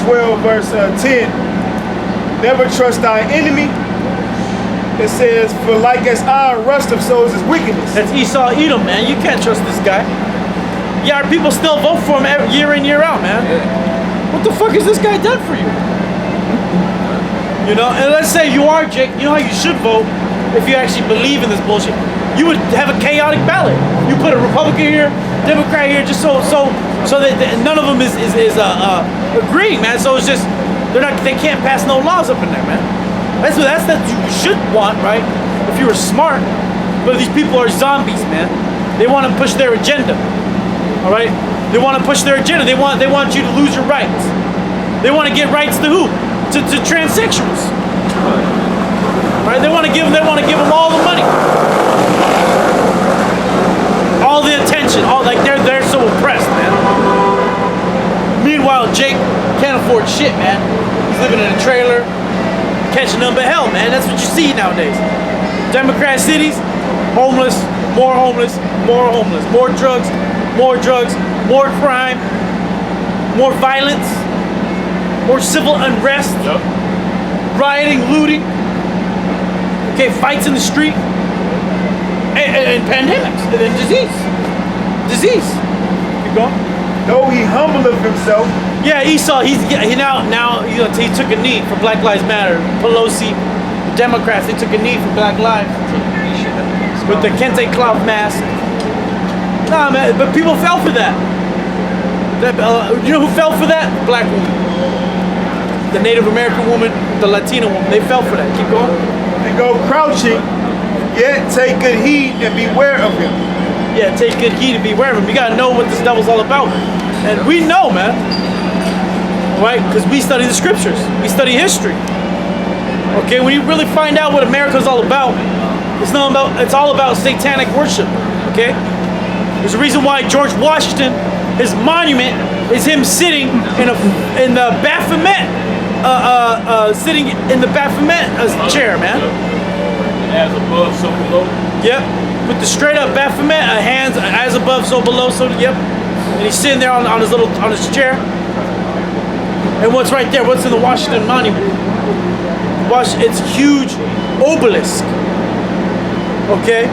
12, verse 10. Never trust thy enemy. It says, for like as iron rusteth, so is his wickedness. That's Esau Edom, man. You can't trust this guy. Yeah, our people still vote for him year in, year out, man. What the fuck has this guy done for you? You know, and let's say you are, Jake, you know how you should vote if you actually believe in this bullshit? You would have a chaotic ballot. You put a Republican here, Democrat here, just so that none of them is agreeing, man. So it's just, they can't pass no laws up in there, man. That's what you should want, right? If you were smart. But these people are zombies, man. They want to push their agenda. All right? They want to push their agenda. They want you to lose your rights. They want to get rights to who? To transsexuals. Right? They want to give them all the money. All the attention. They're so oppressed, man. Meanwhile, Jake can't afford shit, man. He's living in a trailer. Catching them, but hell, man, that's what you see nowadays. Democrat cities, homeless, more homeless, more homeless, more drugs, more crime, more violence, more civil unrest, rioting, looting, okay, fights in the street, and pandemics, and then disease. Keep going. Though he humbleth himself. Yeah, Esau, he took a knee for Black Lives Matter. Pelosi, the Democrats, they took a knee for Black Lives. With the Kente cloth mask. Nah, man, but people fell for that. You know who fell for that? The black woman. The Native American woman, the Latina woman. They fell for that. Keep going. And go crouching, yet take good heed and beware of him. Yeah, take good heed and beware of him. You gotta know what this devil's all about. And we know, man. Right? Because we study the scriptures. We study history. Okay, when you really find out what America's all about, it's all about satanic worship. Okay? There's a reason why George Washington, his monument is him sitting in the Baphomet, sitting in the Baphomet chair, man. As above, so below. Yep. With the straight up Baphomet, hands as above, so below, so yep. And he's sitting there on his chair. And what's right there? What's in the Washington Monument? It's a huge obelisk. Okay?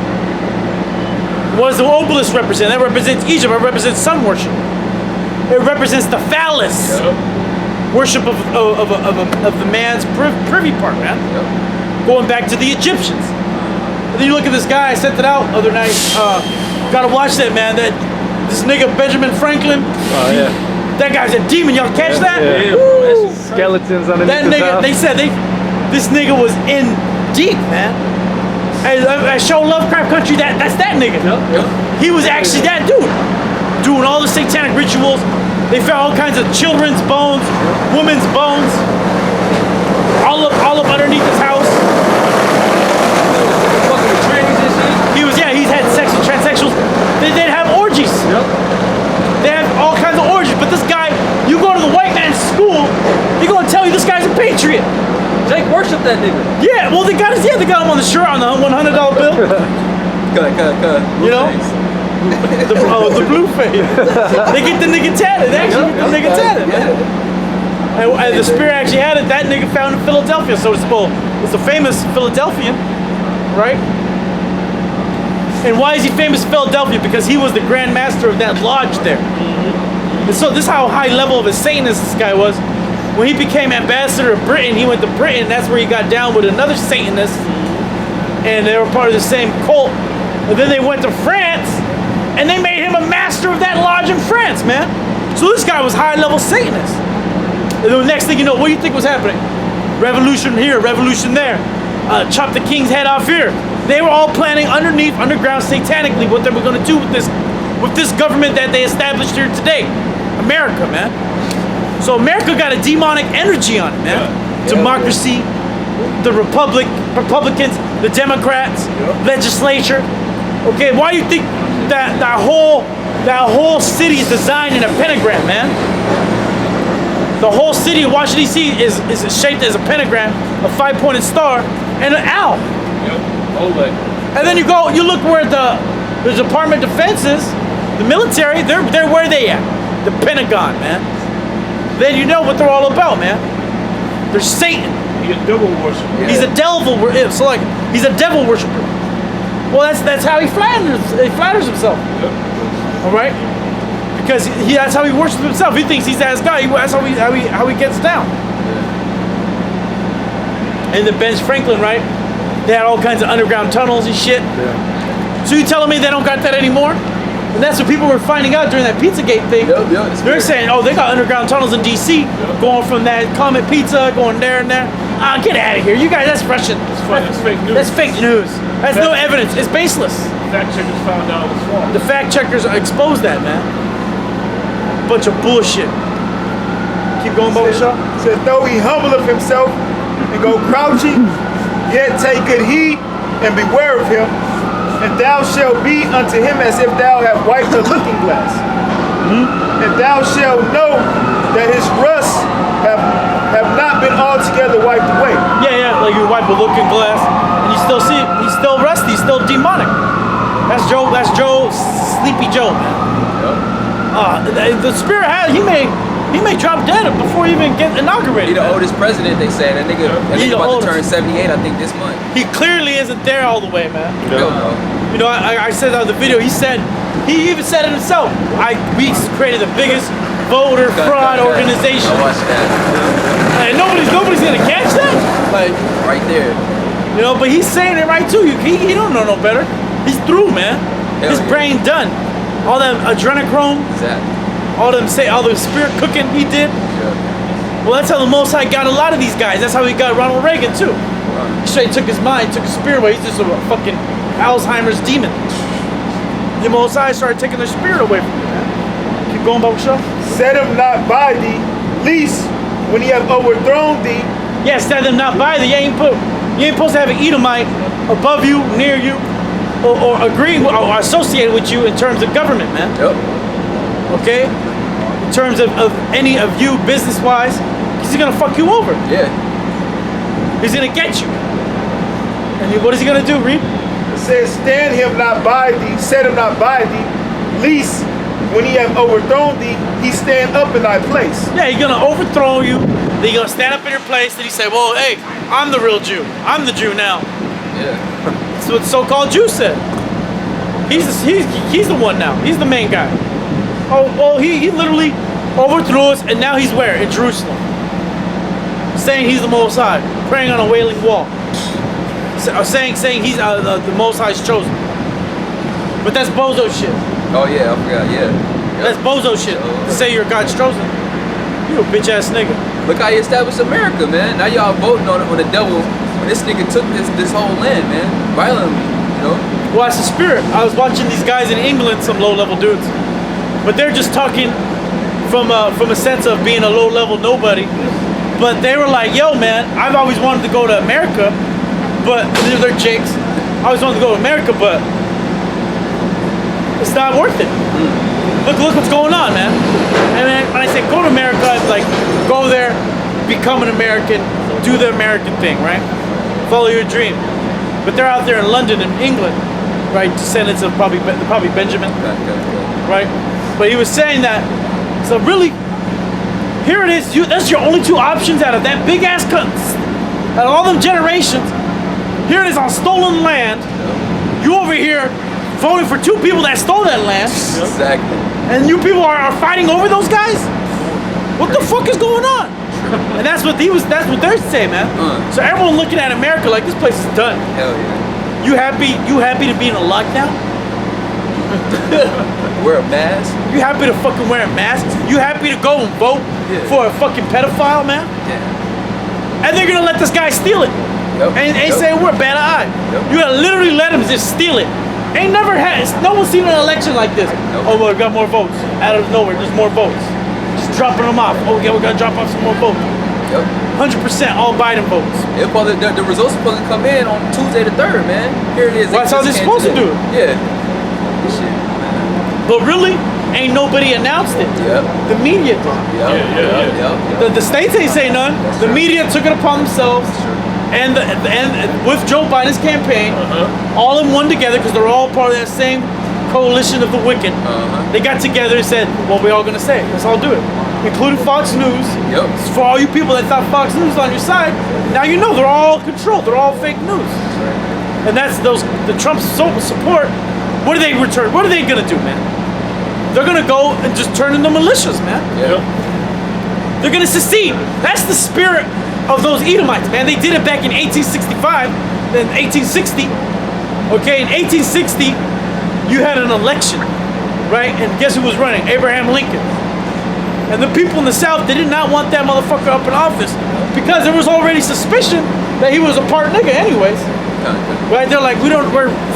What does the obelisk represent? That represents Egypt. It represents sun worship. It represents the phallus worship of the man's privy part, man. Going back to the Egyptians. And then you look at this guy. I sent it out other night. Gotta watch that, man. This nigga Benjamin Franklin. Oh yeah. That guy's a demon. Y'all catch that? Yeah. Skeletons underneath that nigga. They said this nigga was in deep, man. I show Lovecraft Country. That's that nigga. Yep. He was actually that dude, doing all the satanic rituals. They found all kinds of children's bones, women's bones, all up underneath his house. He's had sex with transsexuals. They'd have orgies. Yep. They have all kinds of orgies. But this guy, you go to the white man's school, they're gonna tell you this guy's a patriot. Jake worship that nigga. Yeah, well they got him on the shirt on the $100 bill. You know? The blue face. They get the nigga tatted. They actually get the nigga tatted, man. And the Spirit actually had it. That nigga found in Philadelphia. So it's a famous Philadelphian, right? And why is he famous in Philadelphia? Because he was the Grand Master of that lodge there. And so this is how high level of a Satanist this guy was. When he became ambassador of Britain, he went to Britain. That's where he got down with another Satanist. And they were part of the same cult. And then they went to France. And they made him a master of that lodge in France, man. So this guy was high-level Satanist. And the next thing you know, what do you think was happening? Revolution here, revolution there. Chop the king's head off here. They were all planning underground, satanically, what they were going to do with this government that they established here today. America, man. So America got a demonic energy on it, man. Democracy, the Republicans, the Democrats, legislature. Okay, why do you think that whole city is designed in a pentagram, man? The whole city of Washington D.C. is shaped as a pentagram, a 5-pointed star, and an owl. And then you look where the Department of Defense is, the military. They're where they at? The Pentagon, man. then you know what they're all about, man. They're Satan. He a devil worshiper. He's a devil. So like, he's a devil worshiper. Well, that's how he flatters himself. All right, because that's how he worships himself. He thinks he's that guy. That's how he gets down. And the Ben Franklin, right? They had all kinds of underground tunnels and shit. So you telling me they don't got that anymore? And that's what people were finding out during that Pizzagate thing. They're saying, oh, they got underground tunnels in DC, going from that Comet Pizza, going there and there. Ah, get out of here. You guys, that's Russian. That's fake news. That's fake news. That's no evidence. It's baseless. Fact checkers found out it's false. The fact checkers exposed that, man. Bunch of bullshit. Keep going, Bubba Shaw. Says, though he humbleth himself and go crouching, yet take good heed and beware of him, and thou shalt be unto him as if thou have wiped a looking glass. And thou shalt know that his rust have not been altogether wiped away. Yeah, like you wipe a looking glass and you still see it. He's still rusty, he's still demonic. That's Joe, Sleepy Joe, man. The spirit he may drop dead before he even get inaugurated. He the oldest president, they say. That nigga about to turn 78, I think, this month. He clearly isn't there all the way, man. Hell no. You know, I said on the video, he even said it himself. We created the biggest voter fraud organization. I watched that. And nobody's gonna catch that? Like, right there. you know, but he's saying it right too. He don't know no better. He's through, man. Hell His yeah. brain done. All that adrenochrome, Exactly. all the spirit cooking he did. Yeah. Well, that's how the Most High got a lot of these guys. That's how he got Ronald Reagan too. He straight took his mind, took his spirit away. He's just a fucking Alzheimer's demon. The Most High started taking their spirit away from him, man. Keep going, Bubba Shaw. Set him not by thee, least when he have overthrown thee. Yeah, set them not by thee. You ain't supposed to have an Edomite above you, near you, or agreeing with, or associated with you in terms of government, man. Yep. Okay? In terms of any of you business-wise, he's gonna fuck you over. Yeah. He's gonna get you. And what is he gonna do, Reed? It says, stand him not by thee, set him not by thee, least when he have overthrown thee, he stand up in thy place. Yeah, he's gonna overthrow you. Then you're gonna stand up in your place. Then he say, "Well, hey, I'm the real Jew. I'm the Jew now." Yeah. That's what the so-called Jew said. He's the one now. He's the main guy. Oh, he literally overthrew us, and now he's where? In Jerusalem. Saying he's the Most High, praying on a wailing wall. Saying he's the Most High's chosen. But that's bozo shit. Oh, yeah, I forgot, yeah. That's bozo shit. To say you're God's chosen. You a bitch ass nigga. Look how he established America, man. Now y'all voting on the devil. When this nigga took this whole land, man, violently, you know? Well, that's the spirit. I was watching these guys in England, some low-level dudes, but they're just talking from a sense of being a low-level nobody. But they were like, "Yo, man, I've always wanted to go to America, but they're chicks. I always wanted to go to America, but it's not worth it. Look what's going on, man." And then when I say go to America, it's like go there, become an American, do the American thing, right? Follow your dream. But they're out there in London and England, right? Descendants of probably Benjamin, right? But he was saying that, so really, here it is. That's your only two options out of that big ass out of all them generations. Here it is on stolen land. You over here voting for two people that stole that land. Exactly. And you people are fighting over those guys? What the fuck is going on? And that's what they're saying, man. So everyone looking at America like this place is done. Hell yeah. You happy to be in a lockdown? Wear a mask? You happy to fucking wear a mask? You happy to go and vote for a fucking pedophile, man? Yeah. And they're gonna let this guy steal it. Yep. And say we're bad eye. Yep. You gotta literally let him just steal it. Ain't never had, no one's seen an election like this. Nope. Oh, well, we got more votes. Out of nowhere, there's more votes. Just dropping them off. Oh, yeah, we gotta drop off some more votes. Yep. 100% all Biden votes. The results are supposed to come in on Tuesday the 3rd, man. Here it is. Well, that's how they're supposed to do it. Yeah. Shit. But really, ain't nobody announced it. Yep. The media did. Yep. The states ain't saying none. The media took it upon themselves. And with Joe Biden's campaign, all in one together, because they're all part of that same coalition of the wicked. They got together and said, "What we all gonna say? Let's all do it," including Fox News. Yep. For all you people that thought Fox News was on your side, now you know they're all controlled. They're all fake news. And that's the Trump support. What do they return? What are they gonna do, man? They're gonna go and just turn into militias, man. Yeah. They're gonna secede. That's the spirit of those Edomites, man. They did it back in 1865, then 1860. Okay, in 1860, you had an election, right? And guess who was running? Abraham Lincoln. And the people in the South, they did not want that motherfucker up in office because there was already suspicion that he was a part nigga anyways. Right? They're like,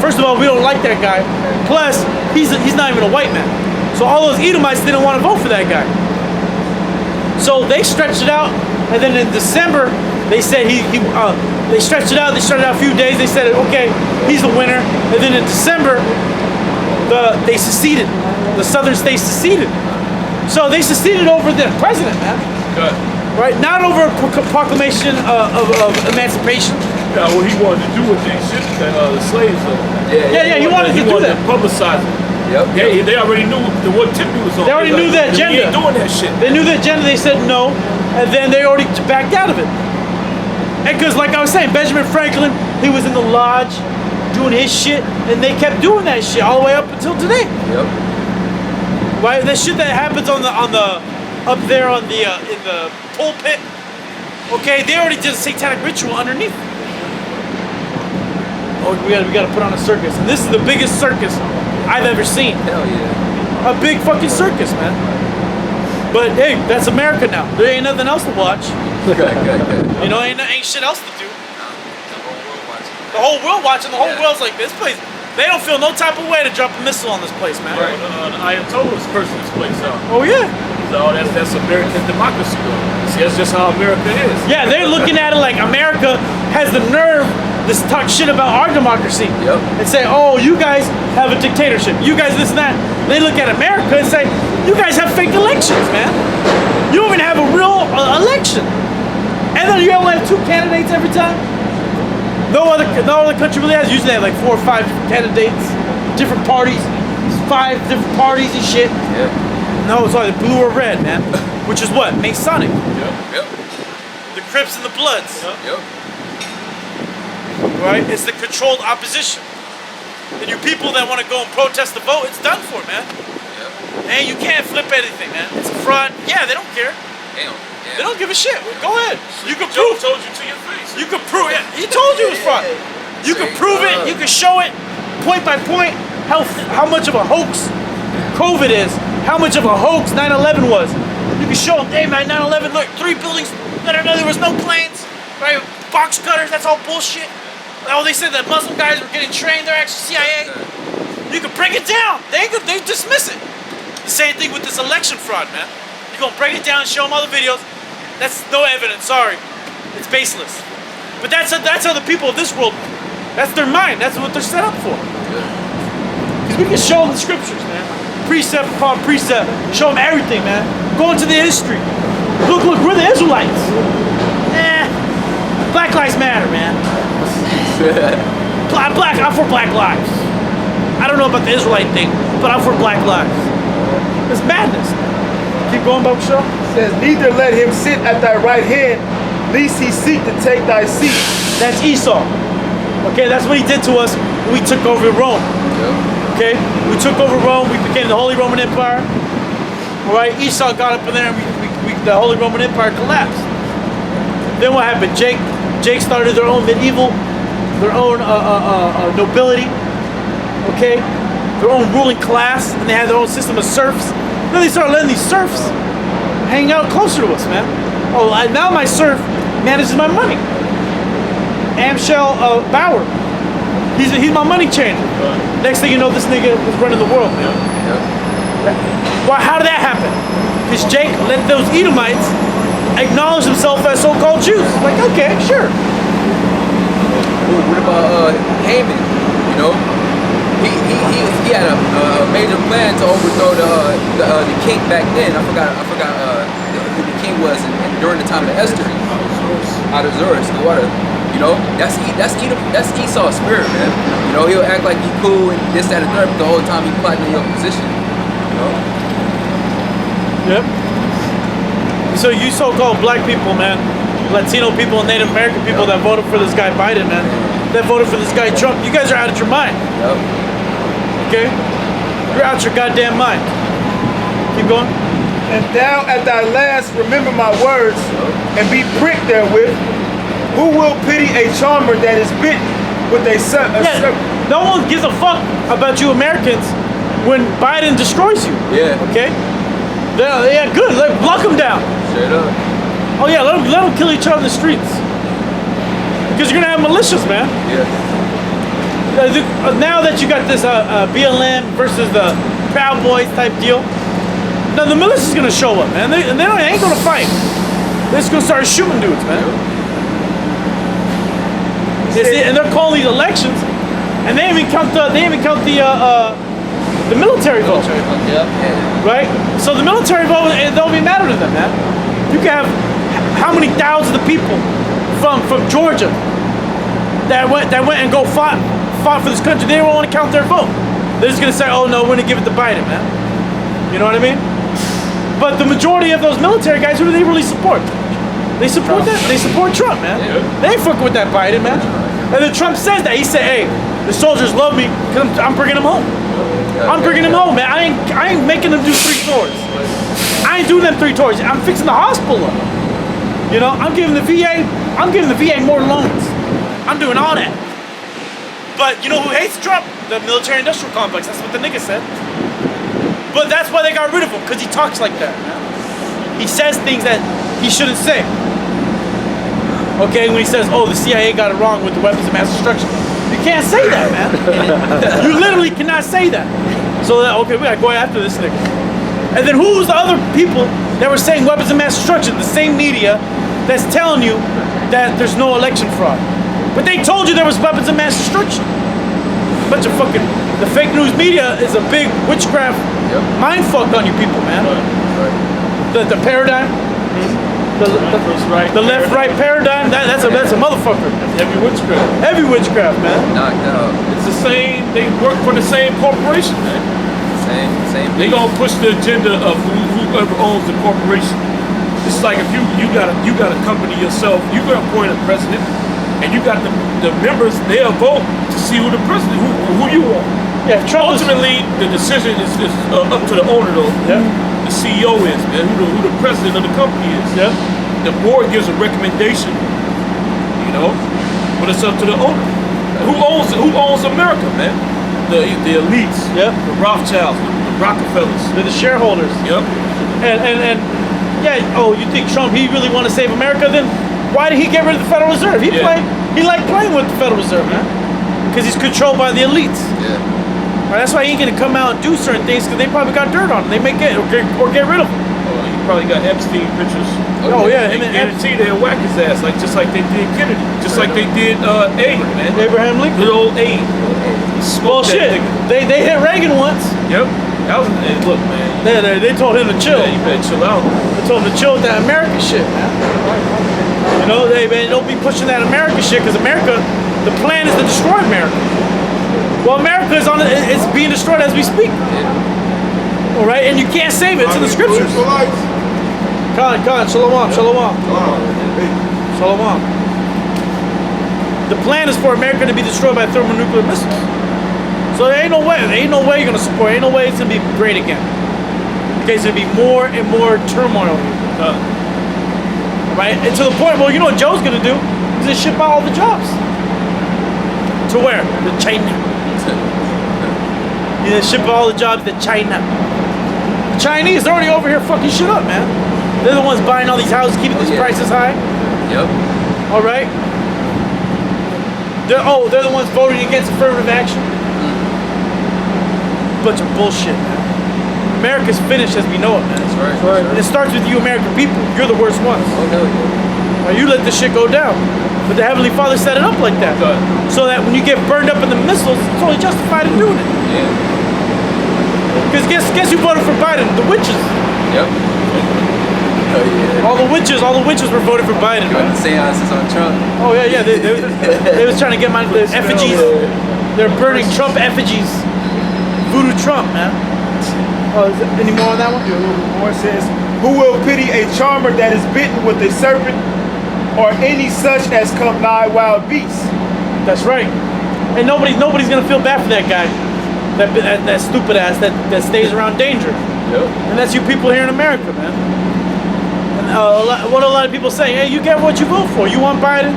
first of all, we don't like that guy. Plus, he's not even a white man. So all those Edomites didn't want to vote for that guy. So they stretched it out, and then in December, they said they stretched it out. They started out a few days. They said, okay, he's the winner. And then in December, they seceded. The southern states seceded. So they seceded over the president, man. Good. Right? Not over a proclamation of emancipation. Yeah, what he wanted to do with these shit that the slaves Yeah, he wanted to do that. Publicize it. Yep. Yeah, they already knew what tip he was on. They already knew the agenda. He ain't doing that shit. They knew the agenda. They said no, and then they already backed out of it. And because, like I was saying, Benjamin Franklin, he was in the lodge doing his shit, and they kept doing that shit all the way up until today. Yep. Right? That shit that happens up there in the pulpit. Okay, they already did a satanic ritual underneath. Oh, we got to put on a circus, and this is the biggest circus I've ever seen. Hell yeah. A big fucking circus, man. But hey, that's America now. There ain't nothing else to watch. Good. You know, ain't shit else to do. The whole world watching. The whole world's like, this place. They don't feel no type of way to drop a missile on this place, man. Right. The Ayatollah's cursing this place out. Oh yeah. So that's American democracy, though. See, that's just how America is. Yeah, they're looking at it like America has the nerve to talk shit about our democracy. Yep. And say, oh, you guys have a dictatorship. You guys this and that. They look at America and say, you guys have fake elections, man. You don't even have a real election. And then you only have 2 candidates every time. No other country really has. Usually they have like 4 or 5 candidates, different parties, 5 different parties and shit. Yep. No, it's either blue or red, man. Which is what? Masonic. Yep. The Crips and the Bloods. Yep. Right? It's the controlled opposition. And you people that want to go and protest the vote, it's done for, man. Yep. And you can't flip anything, man. It's a fraud. Yeah, they don't care. Damn. They don't give a shit. Go ahead. You can Joe prove. told you to your face. You can prove it. He told you it was fraud. You can prove it. You can show it point by point how much of a hoax COVID is. How much of a hoax 9/11 was. You can show them, hey man, 9/11, look, 3 buildings. No, there was no planes. Right? Box cutters, that's all bullshit. Oh, they said that Muslim guys were getting trained. They're actually CIA. You can break it down. They dismiss it. The same thing with this election fraud, man. You're gonna break it down and show them all the videos. That's no evidence. Sorry, it's baseless. But that's how the people of this world. That's their mind. That's what they're set up for. Because we can show them the scriptures, man. Precept upon precept. Show them everything, man. Go into the history. Look, we're the Israelites. Black Lives Matter, man. I'm for Black Lives. I don't know about the Israelite thing, but I'm for Black Lives. It's madness. Keep going, Bob Show. Says, neither let him sit at thy right hand, lest he seek to take thy seat. That's Esau. Okay, that's what he did to us when we took over Rome. Okay, we took over Rome. We became the Holy Roman Empire. All right, Esau got up in there, and the Holy Roman Empire collapsed. Then what happened? Jake started their own medieval, their own nobility. Okay, their own ruling class, and they had their own system of serfs. Then they started letting these serfs hang out closer to us, man. Oh, now my serf manages my money. Amschel Bauer. He's my money changer. Next thing you know, this nigga is running the world, man. Well, how did that happen? Because Jake let those Edomites acknowledge themselves as so-called Jews. Like, okay, sure. Ooh, what about Haman? You know, he had a major plan to overthrow the king back then. I forgot who the king was during the time of Esther. Artaxerxes, the water You know, that's Esau's spirit, man. You know, he'll act like he cool and this, that, and third, but the whole time he plotting in your position. You know. Yep. So you so-called black people, man, Latino people and Native American people that voted for this guy Biden, man, that voted for this guy Trump, you guys are out of your mind. Yep. Okay? You're out your goddamn mind. Keep going. And thou at thy last remember my words, and be pricked therewith. Who will pity a charmer that is bitten with a serpent? No one gives a fuck about you Americans when Biden destroys you. Yeah. Okay? Yeah, good. Lock them down. Straight up. Oh yeah, let them kill each other in the streets. Because you're gonna have militias, man. Yeah. Now that you got this BLM versus the Proud Boys type deal, now the militia's gonna show up, man. They ain't gonna fight. They're just gonna start shooting dudes, man. And they're calling these elections, and they even count the military vote. Right? So the military vote, it don't even matter to them, man. You can have how many thousands of people from Georgia that went and fought for this country. They don't want to count their vote. They're just gonna say, oh no, we're gonna give it to Biden, man. You know what I mean? But the majority of those military guys, who do they really support? They support that. They support Trump, man. Yeah. They ain't fucking with that Biden, man. And then Trump says that. He said, hey, the soldiers love me because I'm bringing them home. I'm bringing them home, man. I ain't making them do 3 tours. I ain't doing them 3 tours. I'm fixing the hospital up. You know, I'm giving the VA more loans. I'm doing all that. But you know who hates Trump? The military industrial complex. That's what the nigga said. But that's why they got rid of him, because he talks like that, man. He says things that he shouldn't say. Okay, when he says, oh, the CIA got it wrong with the weapons of mass destruction. You can't say that, man. You literally cannot say that. So, okay, we gotta go after this nigga. And then who's the other people that were saying weapons of mass destruction? The same media that's telling you that there's no election fraud. But they told you there was weapons of mass destruction. Bunch of fucking, the fake news media is a big witchcraft mind fuck on you people, man. The paradigm, the left-right paradigm, that's a motherfucker. Heavy witchcraft. Heavy witchcraft, man. Knocked out. It's the same. They work for the same corporation, man. Same. They gonna push the agenda of whoever owns the corporation. It's like if you got a company yourself, you gonna appoint a president, and you got the members. They'll vote to see who the president, who you want. Yeah, Trump Ultimately, the decision is up to the owner, though. Yeah. The CEO is, man. Who the president of the company is. Yeah. The board gives a recommendation, you know, but it's up to the owner. Who owns America, man? The elites. Yep. The Rothschilds, the Rockefellers. They're the shareholders. Yep. And yeah, oh, you think Trump, he really want to save America? Then why did he get rid of the Federal Reserve? He liked playing with the Federal Reserve, man. Because he's controlled by the elites. Yeah. Right, that's why he ain't gonna come out and do certain things, because they probably got dirt on him. They may get or get rid of him. He probably got Epstein pictures. Oh yeah, They him and guarantee they'll whack his ass, just like they did Kennedy, just like they did Abe, man. Abraham Lincoln. Good old Abe. Well, Smoked shit. that nigga. They hit Reagan once. Yep. That was look, man. They told him to chill. Yeah, you better chill out. They told him to chill with that American shit, man. You know, man, don't be pushing that American shit, because America, the plan is to destroy America. Well, America is being destroyed as we speak. All right, and you can't save it. It's in the scriptures. Khan, shalom. The plan is for America to be destroyed by thermonuclear missiles. So there ain't no way you're gonna support. Ain't no way it's gonna be great again. Okay, it's gonna be more and more turmoil. Right, and to the point. Well, you know what Joe's gonna do? He's gonna ship out all the jobs. To where? To China. He's gonna ship all the jobs to China. The Chinese, they're already over here fucking shit up, man. They're the ones buying all these houses, keeping these prices high. Yep. All right. They're the ones voting against affirmative action. Bunch of bullshit, man. America's finished as we know it, man. That's right. And it starts with you, American people. You're the worst ones. Oh hell yeah. Right, you let this shit go down. But the Heavenly Father set it up like that. Good. So that when you get burned up in the missiles, it's only justified in doing it. Yeah. Because guess who voted for Biden? The witches. Yep. All the witches were voting for Biden. Doing the seances on Trump. Oh yeah. They was trying to get my effigies. They're burning Trump effigies. Voodoo Trump, man. Oh, is there any more on that one? A little bit more. It says, who will pity a charmer that is bitten with a serpent, or any such as come nigh wild beasts? That's right. And nobody's gonna feel bad for that guy, that stupid ass that stays around danger. Yep. And that's you people here in America, man. And what a lot of people say, hey, you get what you vote for. You want Biden?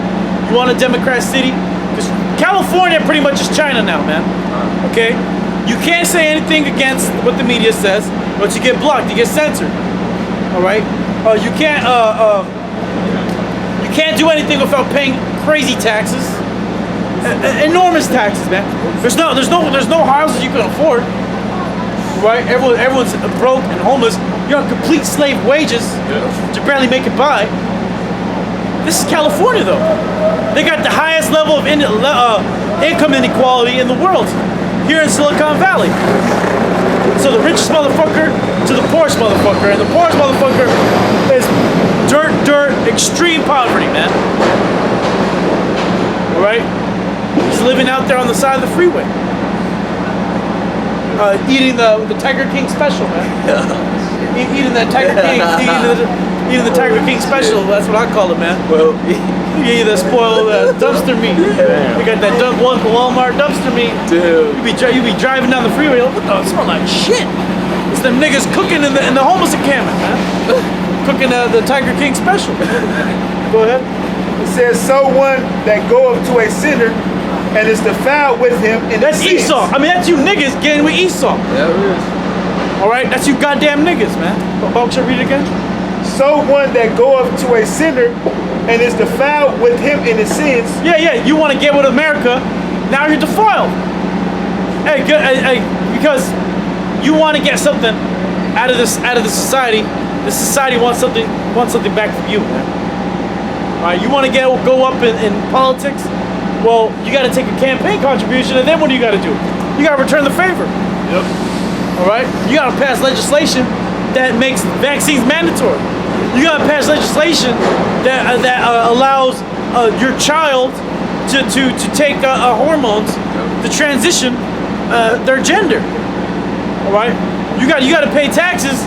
You want a Democrat city? Because California pretty much is China now, man. Okay? You can't say anything against what the media says, but you get blocked, you get censored. All right? You can't do anything without paying crazy taxes. Enormous taxes, man. There's no houses you can afford. Right? Everyone's broke and homeless. You're on complete slave wages to barely make it by. This is California, though. They got the highest level of income inequality in the world here in Silicon Valley. So the richest motherfucker to the poorest motherfucker, and the poorest motherfucker is dirt, extreme poverty, man. All right? He's living out there on the side of the freeway. Eating the Tiger King special, man. Eating that Tiger King, eating the Tiger King special. That's what I call it, man. Well, You eat the spoiled dumpster meat. You got that Walmart dumpster meat. dude. You be driving down the freeway. What the? It smells like shit. It's them niggas cooking in the homeless encampment, man. Cooking the Tiger King special. Go ahead. It says, so one that goeth to a sinner and is defiled with him in That's the sins. Esau. I mean, that's you niggas getting with Esau. Yeah, it is. All right, that's you goddamn niggas, man. Bob, should I read it again? So one that goeth to a sinner and is defiled with him in his sins. Yeah. You want to get with America? Now you're defiled. Hey, because you want to get something out of the society. The society wants something back from you, man. All right, you want to go up in politics? Well, you got to take a campaign contribution, and then what do you got to do? You got to return the favor. Yep. All right, you got to pass legislation that makes vaccines mandatory. You got to pass legislation that allows your child to take hormones to transition their gender. All right, you got to pay taxes.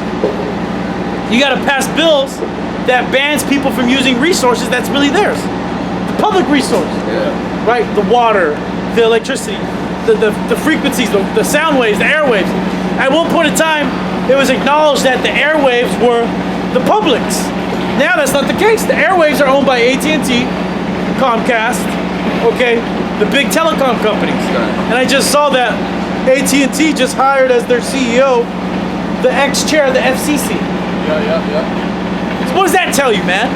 You got to pass bills that bans people from using resources that's really theirs, the public resource. Right, the water, the electricity, the frequencies, the sound waves, the airwaves. At one point in time, it was acknowledged that the airwaves were the public's. Now that's not the case. The airwaves are owned by AT&T, Comcast, okay, the big telecom companies. And I just saw that AT&T just hired as their CEO the ex-chair of the FCC. Yeah. So what does that tell you, man?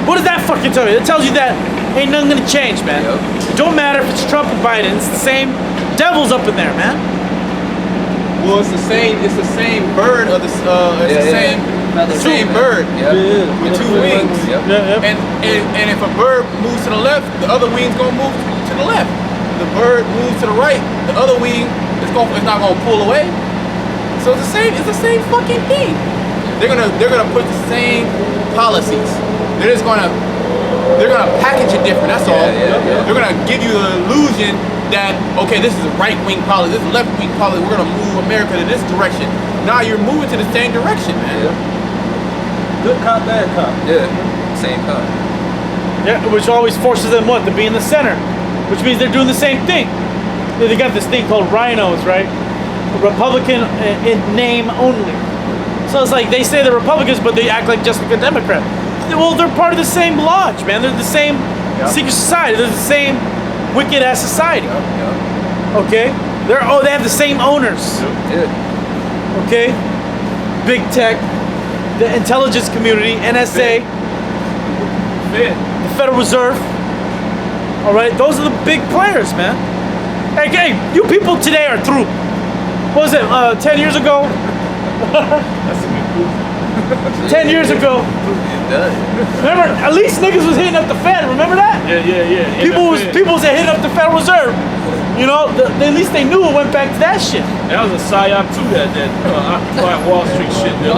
What does that fucking tell you? It tells you that ain't nothing gonna change, man. It don't matter if it's Trump or Biden. It's the same devil's up in there, man. Well, it's the same bird of the same bird with two wings. Yep. And if a bird moves to the left, the other wing's gonna move to the left. The bird moves to the right, the other wing it's not gonna pull away. So it's the same fucking thing. They're gonna put the same policies. They're gonna package it different. That's all. They're gonna give you the illusion that okay, this is a right wing policy, this is left wing policy. We're gonna move America to this direction. Now you're moving to the same direction, man. Good cop, bad cop. Yeah. Same cop. Yeah, which always forces them what? To be in the center, which means they're doing the same thing. They got this thing called rhinos, right? Republican in name only. So it's like they say they're Republicans, but they act like just like a Democrat. Well, they're part of the same lodge, man. They're the same secret society. They're the same wicked ass society. Okay? They have the same owners. Okay? Big tech, the intelligence community, NSA, the Federal Reserve. All right, those are the big players, man. Hey, you people today are through. What was it? 10 years ago? 10 years ago, done. Remember, at least niggas was hitting up the Fed. Remember that? Yeah. People was hitting up the Federal Reserve. You know, at least they knew it went back to that shit. That was a psyop too. That Occupy Wall Street shit. The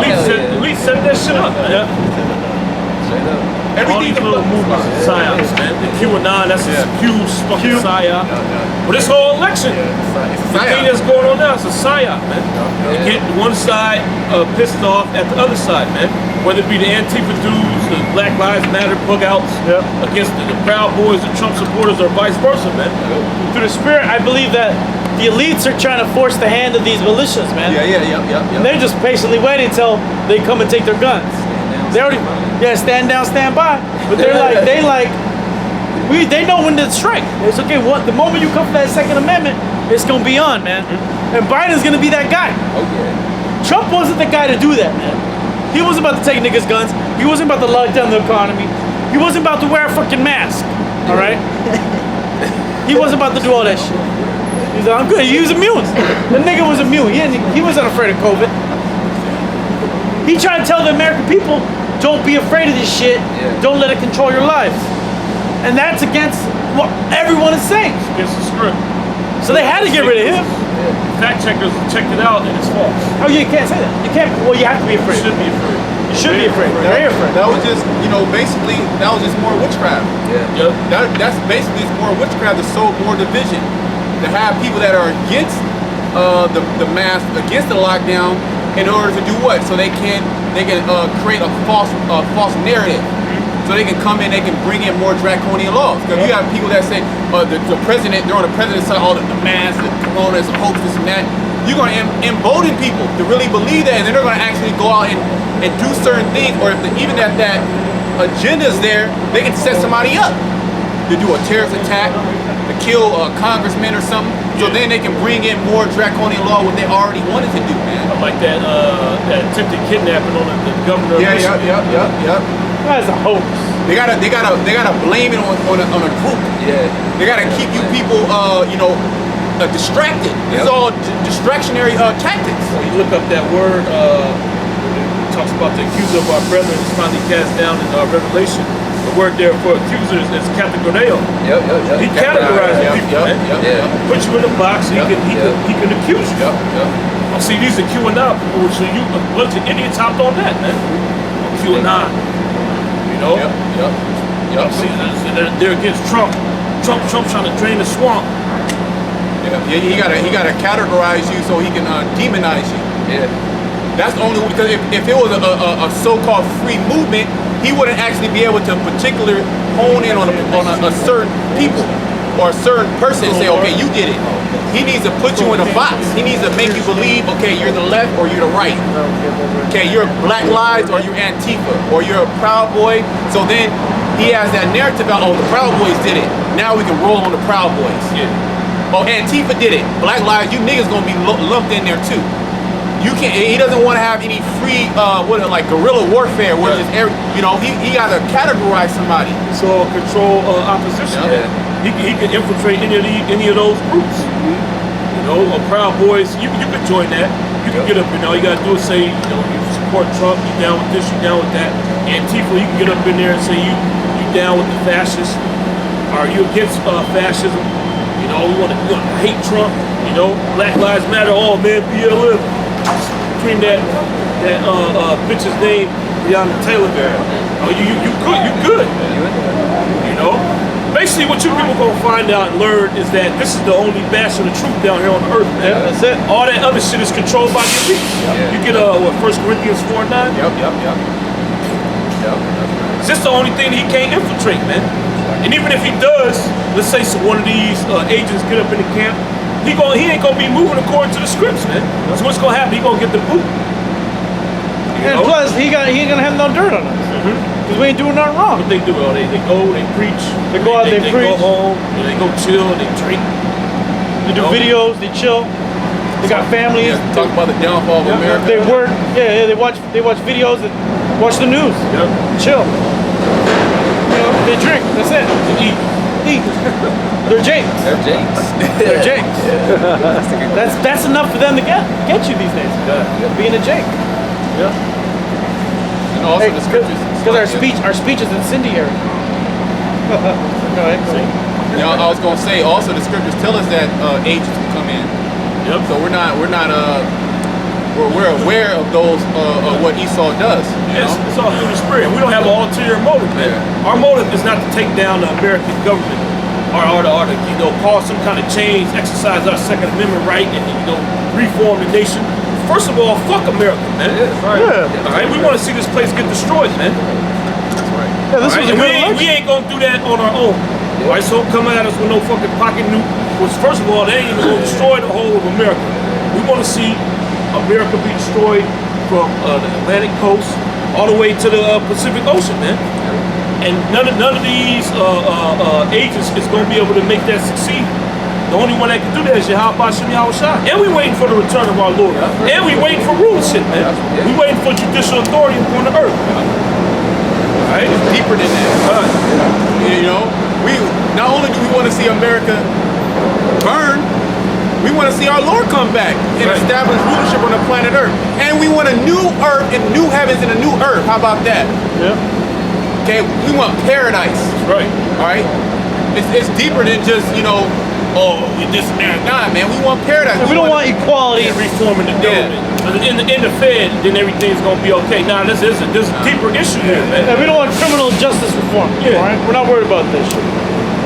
elite set that shit up. Man. Straight up. All Everything's these little movements is psyops, man. The QAnon, that's a huge fucking psyop. But this whole election, the thing that's going on now is a psyop, man. They get one side pissed off at the other side, man. Whether it be the Antifa dudes, the Black Lives Matter bug-outs against the Proud Boys, the Trump supporters, or vice versa, man. Through the spirit, I believe that the elites are trying to force the hand of these militias, man. And they're just patiently waiting until they come and take their guns. They already, stand down, stand by. But they know when to strike. It's okay. The moment you come for that Second Amendment, it's gonna be on, man. And Biden's gonna be that guy. Trump wasn't the guy to do that, man. He wasn't about to take niggas' guns. He wasn't about to lock down the economy. He wasn't about to wear a fucking mask. All right. He wasn't about to do all that shit. He's like, I'm good. He was immune. The nigga was immune. He wasn't afraid of COVID. He tried to tell the American people, don't be afraid of this shit. Don't let it control your lives. And that's against what everyone is saying. Against the script. So they had to get rid of him. Fact checkers checked it out and it's false. Oh, you can't say that. You can't. Well, you have to be afraid. You should be afraid. You should be afraid. Very afraid. That was just, basically, that was just more witchcraft. Yeah. That's basically it's more witchcraft to sow more division. To have people that are against the mask, against the lockdown, in order to do what? So they can create a false narrative. So they can come in, they can bring in more draconian laws. Because you have people that say the president, they're on the president's side, all the mask, the corona is a hoax, this and that. You're going to embolden people to really believe that, and then they're going to actually go out and do certain things. Or even if that agenda's there, they can set somebody up to do a terrorist attack, to kill a congressman or something. So then they can bring in more draconian law what they already wanted to do, man. Like that attempted kidnapping on the governor of Michigan. Yep. That's a hoax. They gotta blame it on a group. Yeah. They gotta keep you people, distracted. This is all distractionary tactics. When you look up that word, it talks about the accuser of our brethren is finally cast down in Revelation. The word there for accusers is categorio. Yep. He categorizes people, man. Put you in a box, so he can accuse you. Oh, see, these are QAnon people, so you a bunch of idiots hopped on that, man. QAnon. You know? Yep. See, they're against Trump. Trump trying to drain the swamp. Yeah, he gotta categorize you so he can demonize you. Yeah. That's the only because if it was a so-called free movement, he wouldn't actually be able to particularly hone in on a certain people or a certain person and say, okay, you did it. He needs to put you in a box. He needs to make you believe, okay, you're the left or you're the right. Okay, you're Black Lives or you're Antifa or you're a Proud Boy. So then he has that narrative about, oh, the Proud Boys did it. Now we can roll on the Proud Boys. Yeah. Oh, Antifa did it. Black Lives, you niggas gonna be lumped in there too. You can't. He doesn't want to have any free, guerrilla warfare, where just he got to categorize somebody. So control opposition. Yeah. He can infiltrate any of those groups. You know, Proud Boys. You can join that. You can get up and all you gotta do is say, you support Trump. You down with this. You down with that. Antifa. You can get up in there and say you down with the fascists. Are you against fascism? You know, we want to hate Trump. You know, Black Lives Matter. Oh man, BLM. Between that bitch's name, Breonna Taylor. Oh, you good. You know? Basically what you people gonna find out and learn is that this is the only bastion of truth down here on the earth, man. That's it. All that other shit is controlled by the elite. You get 1 Corinthians 4:9? Yep. It's just the only thing that he can't infiltrate, man. And even if he does, let's say one of these agents get up in the camp, he ain't gonna be moving according to the scripts, man. So what's gonna happen? He gonna get the boot. And plus, he ain't gonna have no dirt on us. Because we ain't doing nothing wrong. What they do? Oh, they go, they preach. They go out, they preach. Go home, they go chill, they drink. They do videos, they chill. They got families. Talk about the downfall of America. They work. Yeah, they watch videos and watch the news. Yep. Chill. They drink. That's it. They eat. They're Jakes. They're Jakes. They're Jakes. That's enough for them to get you these days. Being a Jake. And also the scriptures Because our speech is incendiary. Go ahead. You know, I was gonna say also the scriptures tell us that agents will come in. Yep. So we're aware of those of what Esau does. You It's, know? it's all through the spirit. We don't have an ulterior motive, man. Yeah. Our motive is not to take down the American government or to cause some kind of change, exercise our Second Amendment right, and reform the nation. First of all, fuck America, man. Yeah. All right, we want to see this place get destroyed, man. Yeah, this All was right? a And good election. we ain't gonna do that on our own. All right, so come at us with no fucking pocket nuke. Which, first of all, they ain't even gonna destroy the whole of America. We want to see America be destroyed from the Atlantic coast all the way to the Pacific Ocean, man. And none of these agents is gonna be able to make that succeed. The only one that can do that is Yahweh Shem Yahushua. And we waiting for the return of our Lord. And we waiting for rulership, man. We waiting for judicial authority upon the earth. All right? It's deeper than that. You know, we not only do we want to see America burn, we want to see our Lord come back and establish rulership on the planet Earth. And we want a new earth and new heavens and a new earth. How about that? Yeah. Okay, we want paradise. Right. All right? It's deeper than just, this and that. Nah, man, we want paradise. We don't want equality. Reforming the government. In the Fed, then everything's gonna be okay. Nah, there's a deeper issue here, man. And we don't want criminal justice reform. Yeah. All right? We're not worried about this shit.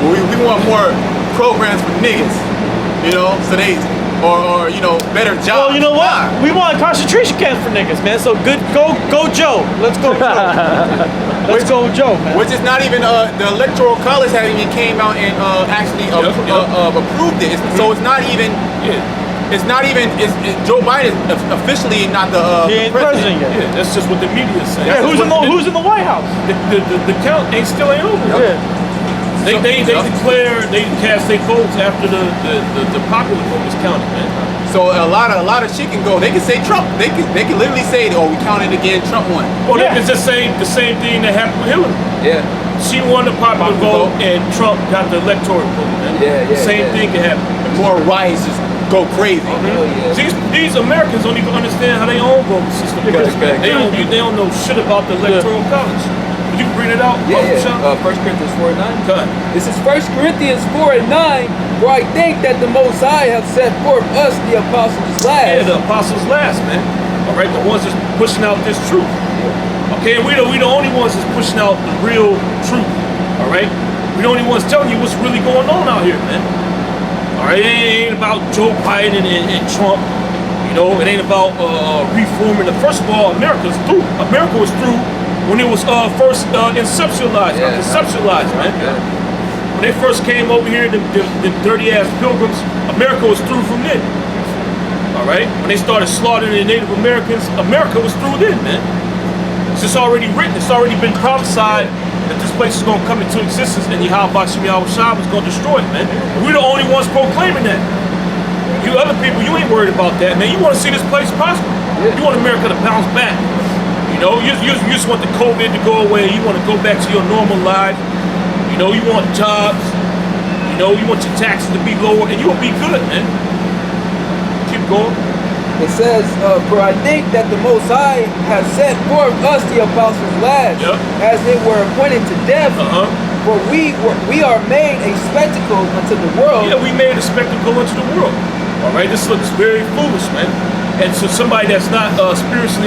We want more programs for niggas, so they, or better jobs. Well, you know what? We want concentration camps for niggas, man. So go Joe. Let's go Joe. Let's go Joe, man. Which is not even, the Electoral College hasn't even came out and actually approved it. So it's not even, it's Joe Biden is officially not the He ain't president yet. Yeah, that's just what the media is saying. Yeah, who's in the White House? The count ain't still ain't over. Yeah. They declare they cast their votes after the popular vote is counted, man. So a lot of shit can go. They can say Trump. They can literally say, "Oh, we counted again. Trump won." Or they can just say the same thing that happened with Hillary. Yeah. She won the popular vote and Trump got the electoral vote, man. Same thing can happen. More riots just go crazy. Hell yeah. These Americans don't even understand how their own voting system works. Correct. They don't know shit about the electoral college. You can bring it out. Yeah, Sean? 1 Corinthians 4:9. Cut. This is 1 Corinthians 4:9. For I think that the Most High have set forth us, the apostles, last. Yeah, the apostles last, man. All right, the ones that's pushing out this truth. Okay, we the only ones that's pushing out the real truth. All right, we the only ones telling you what's really going on out here, man. All right, it ain't about Joe Biden and Trump. It ain't about reforming. First of all, America's through. America was through when it was first conceptualized, man. When they first came over here, the dirty ass pilgrims, America was through from then. All right, when they started slaughtering the Native Americans, America was through then, man. It's just already written. It's already been prophesied that this place is gonna come into existence, and Yahweh Shem Yahushua was gonna destroy it, man. And we're the only ones proclaiming that. You other people, you ain't worried about that, man. You want to see this place prosper. You want America to bounce back. You just want the COVID to go away. You want to go back to your normal life. You want jobs. You want your taxes to be lower, and you'll be good, man. Keep going. It says, for I think that the Most High has set forth us, the apostles, last, as they were appointed to death. For we are made a spectacle unto the world. Yeah, we made a spectacle unto the world. All right, this looks very foolish, man. And so somebody that's not spiritually